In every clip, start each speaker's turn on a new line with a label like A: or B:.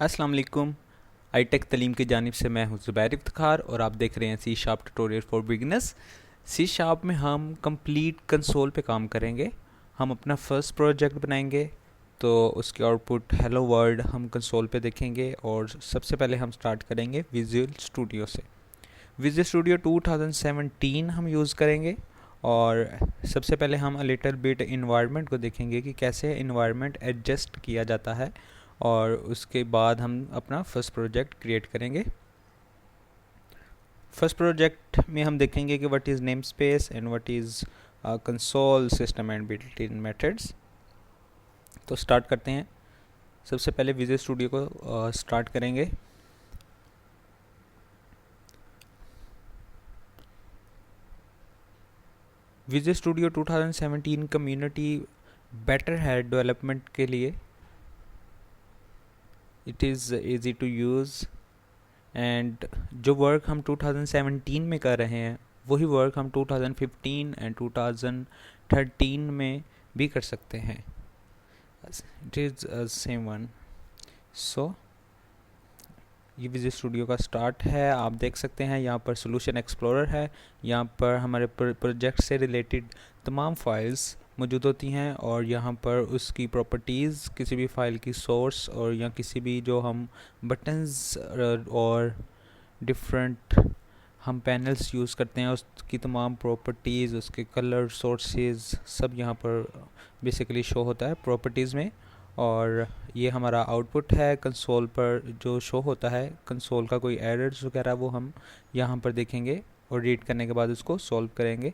A: अस्सलाम वालेकुम। आई-टेक तालीम की जानिब से मैं हूं ज़ुबैर इफ्तिखार और आप देख रहे हैं C sharp tutorial for beginners. C sharp में हम कंप्लीट कंसोल पे काम करेंगे। हम अपना फर्स्ट प्रोजेक्ट बनाएंगे तो उसकी आउटपुट हेलो वर्ल्ड हम कंसोल पे देखेंगे। और सबसे पहले हम स्टार्ट करेंगे विजुअल स्टूडियो से। विजुअल स्टूडियो 2017 हम यूज़ करेंगे। और सबसे पहले हम लिटिल बिट इन्वायरमेंट को देखेंगे कि कैसे इन्वायरमेंट एडजस्ट किया जाता है, और उसके बाद हम अपना फर्स्ट प्रोजेक्ट क्रिएट करेंगे। फर्स्ट प्रोजेक्ट में हम देखेंगे कि what is namespace and what is console system and built in methods. तो स्टार्ट करते हैं। सबसे पहले विजुअल स्टूडियो को स्टार्ट करेंगे। विजुअल स्टूडियो 2017 कम्युनिटी बेटर है डेवलपमेंट के लिए। It is easy to use and जो वर्क हम 2017 में कर रहे हैं वही वर्क हम 2015 एंड 2013 में भी कर सकते हैं। It is same one. So ये विजुअल स्टूडियो का स्टार्ट है। आप देख सकते हैं यहाँ पर सॉल्यूशन एक्सप्लोरर है। यहाँ पर हमारे प्रोजेक्ट से रिलेटेड तमाम फाइल्स मौजूद होती हैं, और यहाँ पर उसकी प्रॉपर्टीज़, किसी भी फाइल की सोर्स और या किसी भी जो हम बटन्स और डिफरेंट हम पैनल्स यूज़ करते हैं उसकी तमाम प्रॉपर्टीज़, उसके कलर, सोर्सेज सब यहाँ पर बेसिकली शो होता है प्रॉपर्टीज़ में। और ये हमारा आउटपुट है कंसोल पर जो शो होता है। कंसोल का कोई एरर्स वगैरह वो हम यहाँ पर देखेंगे और रीड करने के बाद उसको सॉल्व करेंगे।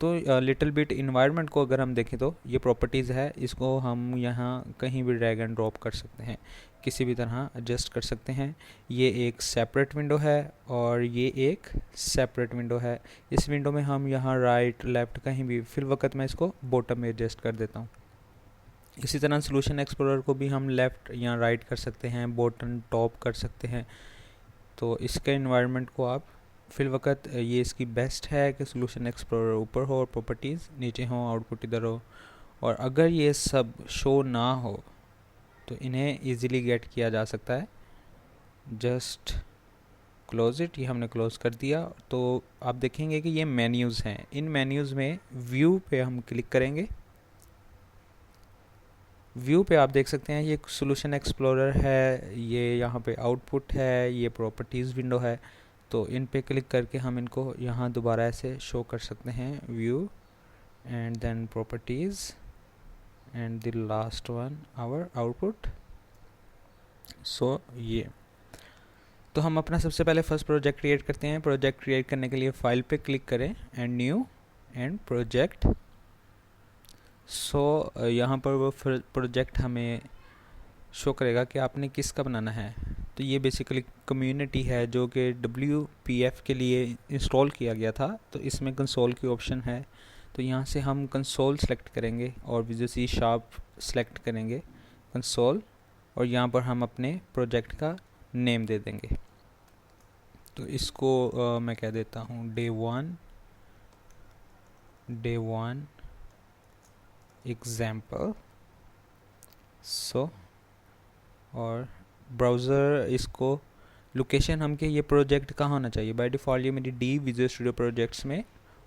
A: तो लिटिल बिट इन्वायरमेंट को अगर हम देखें तो ये प्रॉपर्टीज़ है, इसको हम यहाँ कहीं भी ड्रैग एंड ड्रॉप कर सकते हैं, किसी भी तरह एडजस्ट कर सकते हैं। ये एक सेपरेट विंडो है और ये एक सेपरेट विंडो है। इस विंडो में हम यहाँ राइट लेफ़्ट कहीं भी, फिल वक्त मैं इसको बॉटम में एडजस्ट कर देता हूँ। इसी तरह सॉल्यूशन एक्सप्लोरर को भी हम लेफ़्ट या राइट कर सकते हैं, बॉटम टॉप कर सकते हैं। तो इसके इन्वायरमेंट को आप फिल वक्त, ये इसकी बेस्ट है कि सॉल्यूशन एक्सप्लोरर ऊपर हो और प्रॉपर्टीज़ नीचे हो, आउटपुट इधर हो। और अगर ये सब शो ना हो तो इन्हें इजीली गेट किया जा सकता है। जस्ट क्लोज इट, ये हमने क्लोज कर दिया। तो आप देखेंगे कि ये मेन्यूज़ हैं। इन मेन्यूज़ में व्यू पे हम क्लिक करेंगे। व्यू पे आप देख सकते हैं ये सॉल्यूशन एक्सप्लोरर है, ये यहाँ पे आउटपुट है, ये प्रॉपर्टीज़ विंडो है। तो इन पे क्लिक करके हम इनको यहाँ दोबारा ऐसे शो कर सकते हैं, view and then properties and the last one our output. So ये तो हम अपना सबसे पहले फर्स्ट प्रोजेक्ट क्रिएट करते हैं। प्रोजेक्ट क्रिएट करने के लिए फाइल पे क्लिक करें एंड न्यू एंड प्रोजेक्ट। सो यहाँ पर वो प्रोजेक्ट हमें शो करेगा कि आपने किसका बनाना है। तो ये बेसिकली कम्युनिटी है जो कि WPF के लिए इंस्टॉल किया गया था। तो इसमें कंसोल की ऑप्शन है, तो यहाँ से हम कंसोल सेलेक्ट करेंगे और विजुअल सी शार्प सेलेक्ट करेंगे कंसोल, और यहाँ पर हम अपने प्रोजेक्ट का नेम दे देंगे। तो इसको मैं कह देता हूँ डे वन एग्जाम्पल। सो और ब्राउज़र इसको लोकेशन हम के ये प्रोजेक्ट कहाँ होना चाहिए। बाय डिफ़ॉल्ट ये मेरी डी विजुअल स्टूडियो प्रोजेक्ट्स में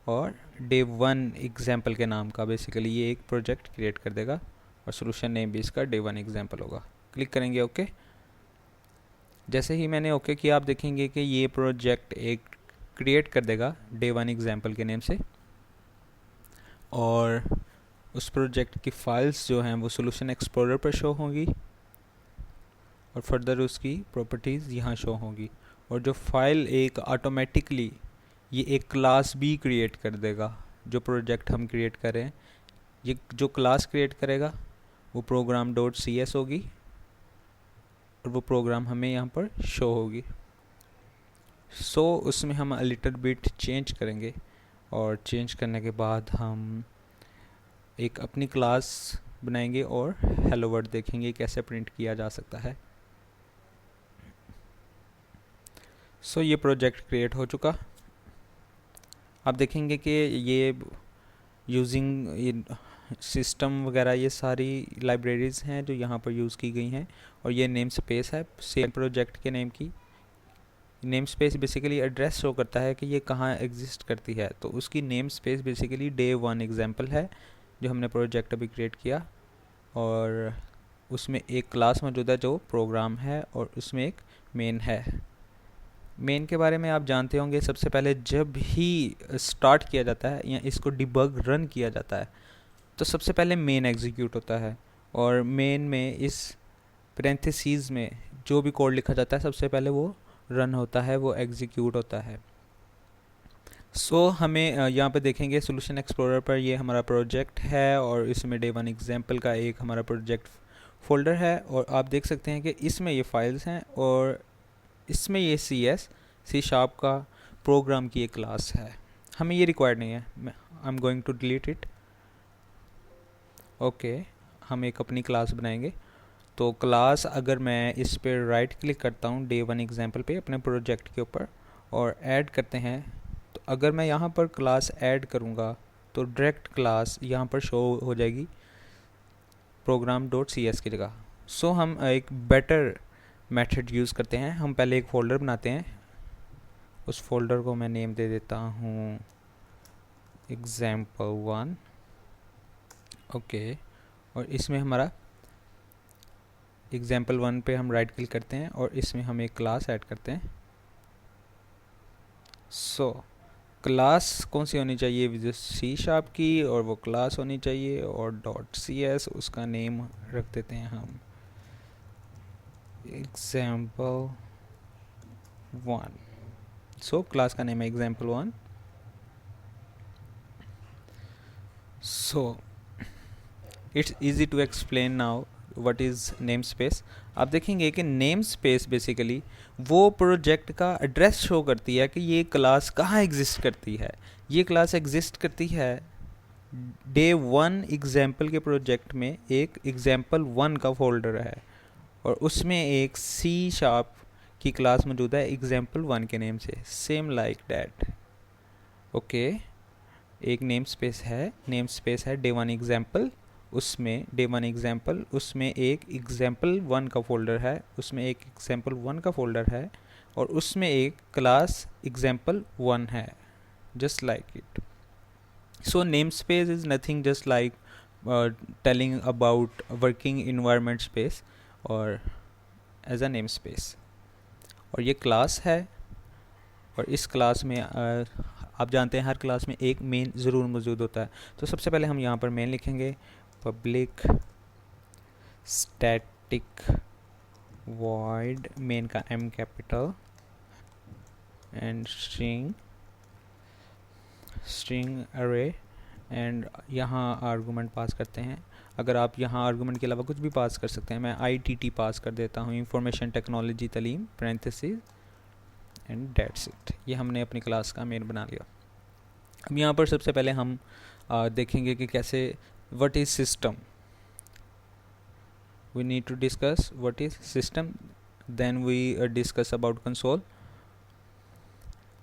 A: और डे 1 एग्जाम्पल के नाम का बेसिकली ये एक प्रोजेक्ट क्रिएट कर देगा, और सॉल्यूशन नेम भी इसका डे 1 एग्जाम्पल होगा। क्लिक करेंगे ओके। जैसे ही मैंने ओके किया आप देखेंगे कि ये प्रोजेक्ट एक क्रिएट कर देगा डे 1 एग्जाम्पल के नेम से, और उस प्रोजेक्ट की फाइल्स जो हैं वो सॉल्यूशन एक्सप्लोरर पर शो होंगी, और फर्दर उसकी प्रॉपर्टीज़ यहाँ शो होंगी। और जो फाइल एक ऑटोमेटिकली ये एक क्लास भी क्रिएट कर देगा। जो प्रोजेक्ट हम क्रिएट करें, ये जो क्लास क्रिएट करेगा वो program.cs होगी, और वो प्रोग्राम हमें यहाँ पर शो होगी। सो उसमें हम लिटिल बिट चेंज करेंगे, और चेंज करने के बाद हम एक अपनी क्लास बनाएंगे और हेलो वर्ल्ड देखेंगे कैसे प्रिंट किया जा सकता है। सो ये प्रोजेक्ट क्रिएट हो चुका। आप देखेंगे कि ये यूजिंग सिस्टम वगैरह ये सारी लाइब्रेरीज़ हैं जो यहाँ पर यूज़ की गई हैं, और ये नेम स्पेस है सेम प्रोजेक्ट के नेम की। Name space basically address show करता है कि ये कहाँ एग्जिस्ट करती है, तो उसकी name space basically day 1 example है जो हमने प्रोजेक्ट अभी क्रिएट किया, और उसमें एक क्लास मौजूद है जो प्रोग्राम है और उसमें एक मेन है। मेन के बारे में आप जानते होंगे, सबसे पहले जब ही स्टार्ट किया जाता है या इसको डिबग रन किया जाता है तो सबसे पहले मेन एग्जीक्यूट होता है, और मेन में इस पैरेंथेसिस में जो भी कोड लिखा जाता है सबसे पहले वो रन होता है, वो एग्जीक्यूट होता है। हमें यहाँ पे देखेंगे सोल्यूशन एक्सप्लोरर पर ये हमारा प्रोजेक्ट है और इसमें डे 1 एग्जाम्पल का एक हमारा प्रोजेक्ट फोल्डर है, और आप देख सकते हैं कि इसमें ये फाइल्स हैं और इसमें ये सी शार्प का प्रोग्राम की एक क्लास है। हमें ये रिक्वायर्ड नहीं है, I am going to delete it. Okay, हम एक अपनी क्लास बनाएंगे। तो क्लास अगर मैं इस पर राइट क्लिक करता हूँ डे 1 एग्जाम्पल पे अपने प्रोजेक्ट के ऊपर और ऐड करते हैं, तो अगर मैं यहाँ पर क्लास ऐड करूँगा तो डायरेक्ट क्लास यहाँ पर शो हो जाएगी program.cs की जगह। हम एक बेटर मेथड यूज़ करते हैं। हम पहले एक फ़ोल्डर बनाते हैं, उस फोल्डर को मैं नेम दे देता हूँ example1। ओके, और इसमें हमारा example1 पे हम राइट क्लिक करते हैं और इसमें हम एक क्लास ऐड करते हैं। क्लास कौन सी होनी चाहिए, सी शार्प की, और वो क्लास होनी चाहिए, और .cs उसका नेम रख देते हैं हम example1। क्लास का नेम है example1। It's easy to explain now what is namespace. आप देखेंगे कि नेम स्पेस बेसिकली वो प्रोजेक्ट का एड्रेस शो करती है कि ये क्लास कहाँ एग्जिस्ट करती है। ये क्लास एग्जिस्ट करती है डे 1 एग्जाम्पल के प्रोजेक्ट में, एक example1 का फोल्डर है और उसमें एक सी शार्प की क्लास मौजूद है example1 के नेम से, सेम लाइक डैट। ओके, एक नेम स्पेस है डे 1 एग्जाम्पल, उसमें डे 1 एग्जाम्पल, उसमें एक example1 का फोल्डर है, उसमें एक example1 का फोल्डर है, और उसमें एक क्लास example1 है, just like it. So namespace is nothing just like telling about working environment space or as a namespace. और ये क्लास है, और इस क्लास में आप जानते हैं हर क्लास में एक मेन ज़रूर मौजूद होता है। तो सबसे पहले हम यहाँ पर मेन लिखेंगे, पब्लिक स्टैटिक वॉइड मेन का M कैपिटल एंड स्ट्रिंग अरे, एंड यहाँ आर्गूमेंट पास करते हैं। अगर आप यहाँ आर्गूमेंट के अलावा कुछ भी पास कर सकते हैं, मैं ITT पास कर देता हूँ, इंफॉर्मेशन टेक्नोलॉजी तालीम पैरेंथेसिस एंड दैट्स इट। ये हमने अपनी क्लास का मेन बना लिया। अब यहाँ पर सबसे पहले हम देखेंगे कि कैसे what is system. We need to discuss what is system, then we discuss about console.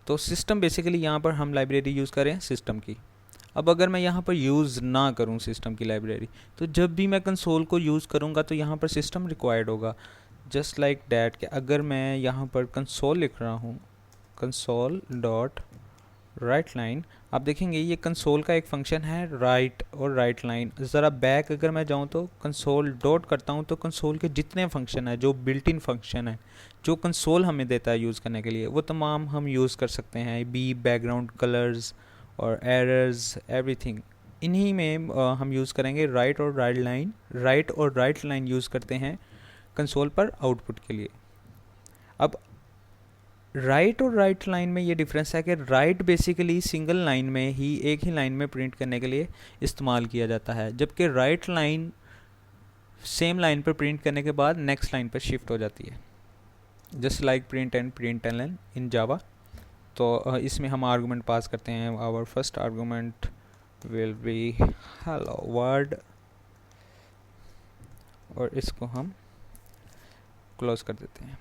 A: तो सिस्टम बेसिकली यहाँ पर हम लाइब्रेरी यूज़ करें सिस्टम की। अब अगर मैं यहाँ पर यूज़ ना करूँ सिस्टम की लाइब्रेरी, तो जब भी मैं कंसोल को यूज़ करूँगा तो यहाँ पर सिस्टम रिक्वायर्ड होगा, जस्ट लाइक डैट। कि अगर मैं यहाँ पर कंसोल लिख रहा हूँ, कंसोल डॉट राइट लाइन, आप देखेंगे ये कंसोल का एक फंक्शन है राइट और राइट लाइन। ज़रा बैक अगर मैं जाऊँ तो कंसोल डॉट करता हूँ तो कंसोल के जितने फंक्शन है, जो बिल्ट इन फंक्शन है जो कंसोल हमें देता है यूज़ करने के लिए, वो तमाम हम यूज़ कर सकते हैं। बैकग्राउंड कलर्स और एरर्स एवरीथिंग, इन्हीं में हम यूज़ करेंगे राइट और राइट लाइन यूज़ करते हैं कंसोल पर आउटपुट के लिए। अब राइट और राइट लाइन में ये डिफरेंस है कि राइट बेसिकली सिंगल लाइन में ही, एक ही लाइन में प्रिंट करने के लिए इस्तेमाल किया जाता है, जबकि राइट लाइन सेम लाइन पर प्रिंट करने के बाद नेक्स्ट लाइन पर शिफ्ट हो जाती है, just like print and println in Java. तो इसमें हम आर्गूमेंट पास करते हैं। Our first argument will be hello world, और इसको हम क्लोज कर देते हैं।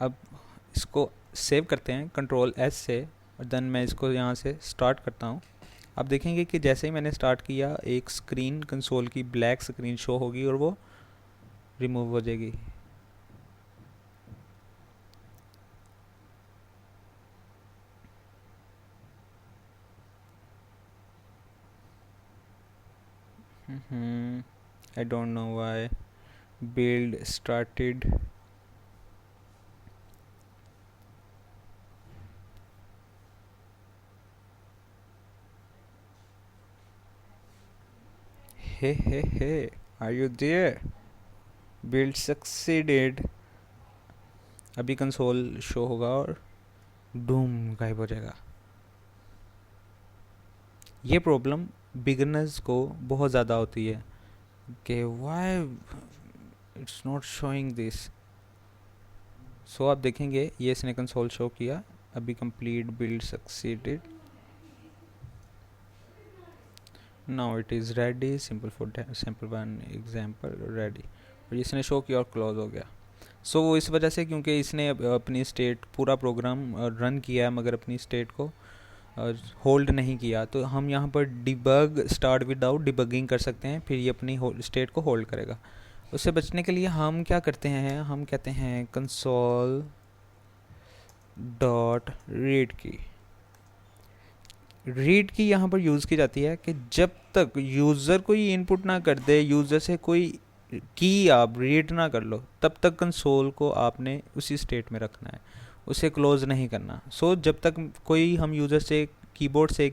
A: अब इसको सेव करते हैं Ctrl+S से, और देन मैं इसको यहाँ से स्टार्ट करता हूँ। आप देखेंगे कि जैसे ही मैंने स्टार्ट किया एक स्क्रीन कंसोल की ब्लैक स्क्रीन शो होगी और वो रिमूव हो जाएगी। I don't know why build started. Hey, are you there? Build succeeded. अभी कंसोल शो होगा और डूम गायब हो जाएगा। ये प्रॉब्लम बिगिनर्स को बहुत ज़्यादा होती है कि why it's not showing this. So आप देखेंगे ये इसने कंसोल शो किया, अभी complete build succeeded, now it is ready, simple for simple one example ready, और इसने शो किया और क्लोज हो गया। सो वो इस वजह से क्योंकि इसने अपनी स्टेट पूरा प्रोग्राम रन किया है मगर अपनी स्टेट को होल्ड नहीं किया। तो हम यहाँ पर डिबग स्टार्ट विदाउट डिबगिंग कर सकते हैं, फिर ये अपनी स्टेट को होल्ड करेगा। उससे बचने के लिए हम क्या करते हैं, हम कहते हैं कंसोल डॉट रीड की। रीड की यहाँ पर यूज़ की जाती है कि जब तक यूज़र कोई इनपुट ना कर दे, यूज़र से कोई की आप रीड ना कर लो, तब तक कंसोल को आपने उसी स्टेट में रखना है, उसे क्लोज नहीं करना। सो जब तक कोई हम यूज़र से कीबोर्ड से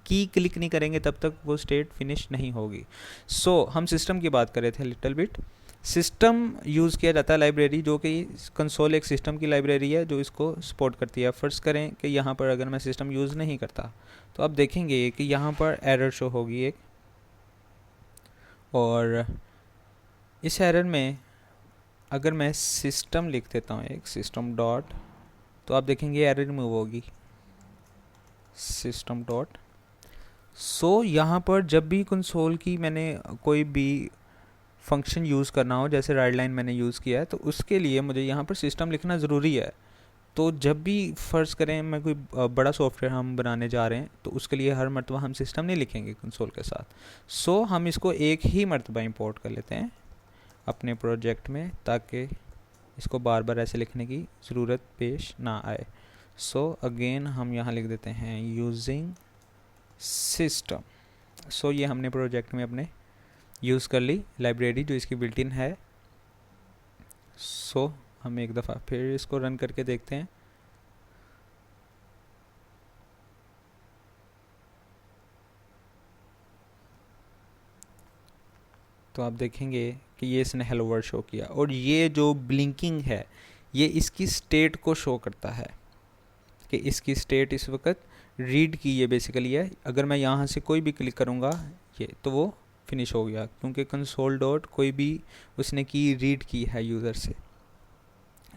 A: की क्लिक नहीं करेंगे तब तक वो स्टेट फिनिश नहीं होगी। सो हम सिस्टम की बात कर रहे थे लिटिल बिट। सिस्टम यूज़ किया जाता है लाइब्रेरी, जो कि कंसोल एक सिस्टम की लाइब्रेरी है जो इसको सपोर्ट करती है। फर्स्ट करें कि यहाँ पर अगर मैं सिस्टम यूज़ नहीं करता तो आप देखेंगे कि यहाँ पर एरर शो होगी एक, और इस एरर में अगर मैं सिस्टम लिख देता हूँ एक सिस्टम डॉट, तो आप देखेंगे एरर रिमूव होगी सिस्टम डॉट। सो यहाँ पर जब भी कंसोल की मैंने कोई भी फंक्शन यूज़ करना हो, जैसे राइट लाइन मैंने यूज़ किया है, तो उसके लिए मुझे यहाँ पर सिस्टम लिखना ज़रूरी है। तो जब भी फ़र्ज़ करें मैं कोई बड़ा सॉफ्टवेयर हम बनाने जा रहे हैं तो उसके लिए हर मरतबा हम सिस्टम नहीं लिखेंगे कंसोल के साथ। सो हम इसको एक ही मरतबा इंपोर्ट कर लेते हैं अपने प्रोजेक्ट में, ताकि इसको बार बार ऐसे लिखने की ज़रूरत पेश ना आए। सो अगेन हम यहाँ लिख देते हैं यूजिंग सिस्टम। सो ये हमने प्रोजेक्ट में अपने यूज़ कर ली लाइब्रेरी जो इसकी बिल्ट इन है। सो हम एक दफ़ा फिर इसको रन करके देखते हैं। तो आप देखेंगे कि ये इसने हेलो वर्ल्ड शो किया, और ये जो ब्लिंकिंग है ये इसकी स्टेट को शो करता है कि इसकी स्टेट इस वक्त रीड की ये बेसिकली है। अगर मैं यहाँ से कोई भी क्लिक करूँगा ये, तो वो फिनिश हो गया क्योंकि कंसोल डॉट कोई भी उसने की रीड की है यूज़र से।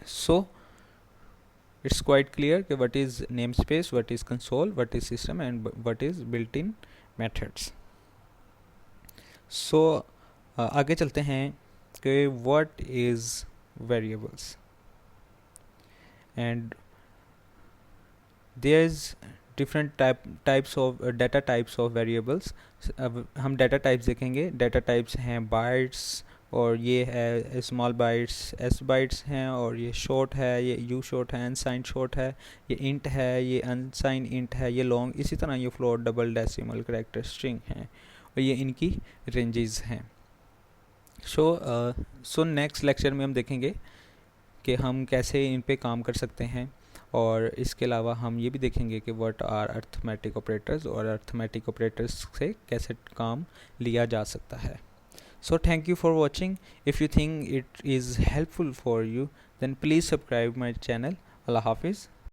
A: सो इट्स क्वाइट क्लियर कि what is namespace, what is console, what is system and what is built in methods. So आगे चलते हैं कि what is variables and there is different types of data types of variables. अब हम data types देखेंगे। Data types हैं bytes, और ये है स्मॉल बाइट्स, एस बाइट्स हैं, और ये शॉर्ट है, ये यू शॉर्ट है, अनसाइन शॉर्ट है, ये इंट है, ये अनसाइन इंट है, ये लॉन्ग, इसी तरह ये float, double, decimal, character, string हैं, और ये इनकी रेंजेस हैं। सो नेक्स्ट लेक्चर में हम देखेंगे कि हम कैसे इन पे काम कर सकते हैं, और इसके अलावा हम ये भी देखेंगे कि व्हाट आर अर्थमेटिक ऑपरेटर्स, और अर्थमेटिक ऑपरेटर्स से कैसे काम लिया जा सकता है। So thank you for watching. If you think it is helpful for you, then please subscribe my channel. Allah Hafiz.